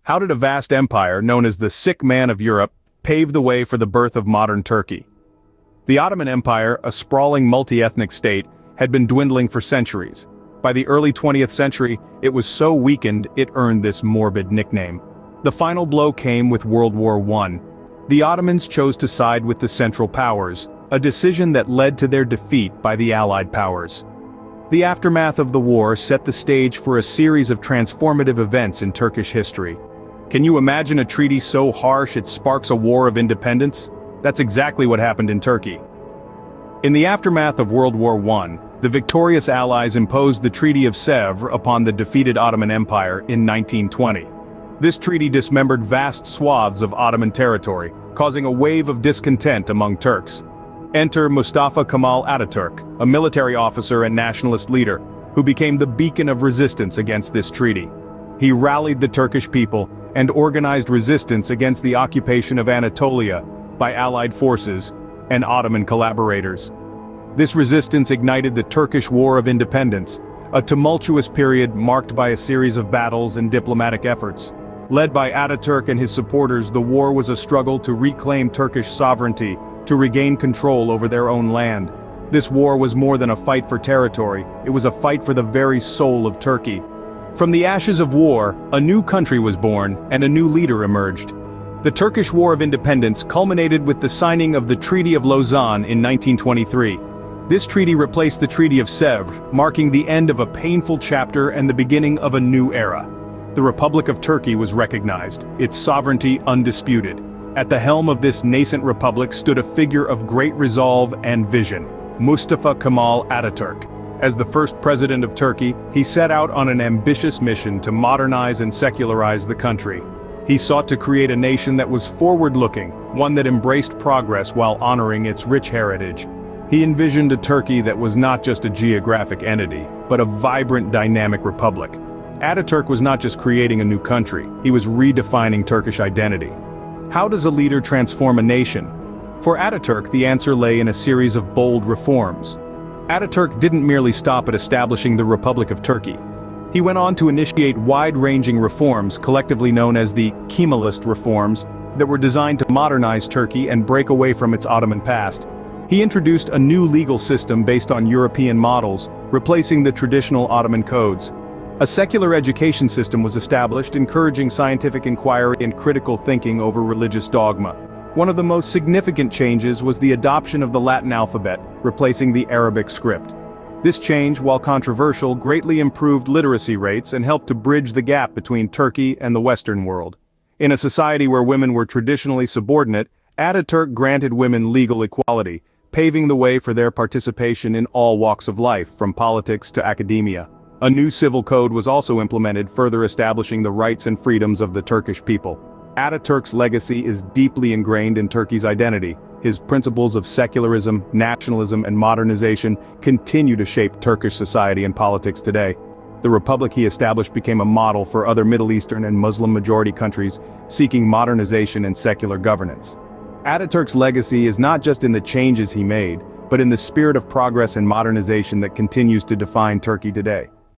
How did a vast empire known as the sick man of Europe pave the way for the birth of modern Turkey? The Ottoman Empire, a sprawling multi-ethnic state, had been dwindling for centuries. By the early 20th century, it was so weakened it earned this morbid nickname. The final blow came with World War I. The Ottomans chose to side with the Central Powers, a decision that led to their defeat by the Allied powers. The aftermath of the war set the stage for a series of transformative events in Turkish history. Can you imagine a treaty so harsh it sparks a war of independence? That's exactly what happened in Turkey. In the aftermath of World War I, the victorious Allies imposed the Treaty of Sèvres upon the defeated Ottoman Empire in 1920. This treaty dismembered vast swaths of Ottoman territory, causing a wave of discontent among Turks. Enter Mustafa Kemal Atatürk, a military officer and nationalist leader, who became the beacon of resistance against this treaty. He rallied the Turkish people and organized resistance against the occupation of Anatolia by Allied forces and Ottoman collaborators. This resistance ignited the Turkish War of Independence, a tumultuous period marked by a series of battles and diplomatic efforts. Led by Ataturk and his supporters, the war was a struggle to reclaim Turkish sovereignty, to regain control over their own land. This war was more than a fight for territory, it was a fight for the very soul of Turkey. From the ashes of war, a new country was born, and a new leader emerged. The Turkish War of Independence culminated with the signing of the Treaty of Lausanne in 1923. This treaty replaced the Treaty of Sèvres, marking the end of a painful chapter and the beginning of a new era. The Republic of Turkey was recognized, its sovereignty undisputed. At the helm of this nascent republic stood a figure of great resolve and vision, Mustafa Kemal Atatürk. As the first president of Turkey, he set out on an ambitious mission to modernize and secularize the country. He sought to create a nation that was forward-looking, one that embraced progress while honoring its rich heritage. He envisioned a Turkey that was not just a geographic entity, but a vibrant, dynamic republic. Ataturk was not just creating a new country, he was redefining Turkish identity. How does a leader transform a nation? For Ataturk, the answer lay in a series of bold reforms. Ataturk didn't merely stop at establishing the Republic of Turkey. He went on to initiate wide-ranging reforms, collectively known as the Kemalist reforms, that were designed to modernize Turkey and break away from its Ottoman past. He introduced a new legal system based on European models, replacing the traditional Ottoman codes. A secular education system was established, encouraging scientific inquiry and critical thinking over religious dogma. One of the most significant changes was the adoption of the Latin alphabet, replacing the Arabic script. This change, while controversial, greatly improved literacy rates and helped to bridge the gap between Turkey and the Western world. In a society where women were traditionally subordinate, Ataturk granted women legal equality, paving the way for their participation in all walks of life, from politics to academia. A new civil code was also implemented, further establishing the rights and freedoms of the Turkish people. Ataturk's legacy is deeply ingrained in Turkey's identity. His principles of secularism, nationalism, and modernization continue to shape Turkish society and politics today. The republic he established became a model for other Middle Eastern and Muslim-majority countries seeking modernization and secular governance. Ataturk's legacy is not just in the changes he made, but in the spirit of progress and modernization that continues to define Turkey today.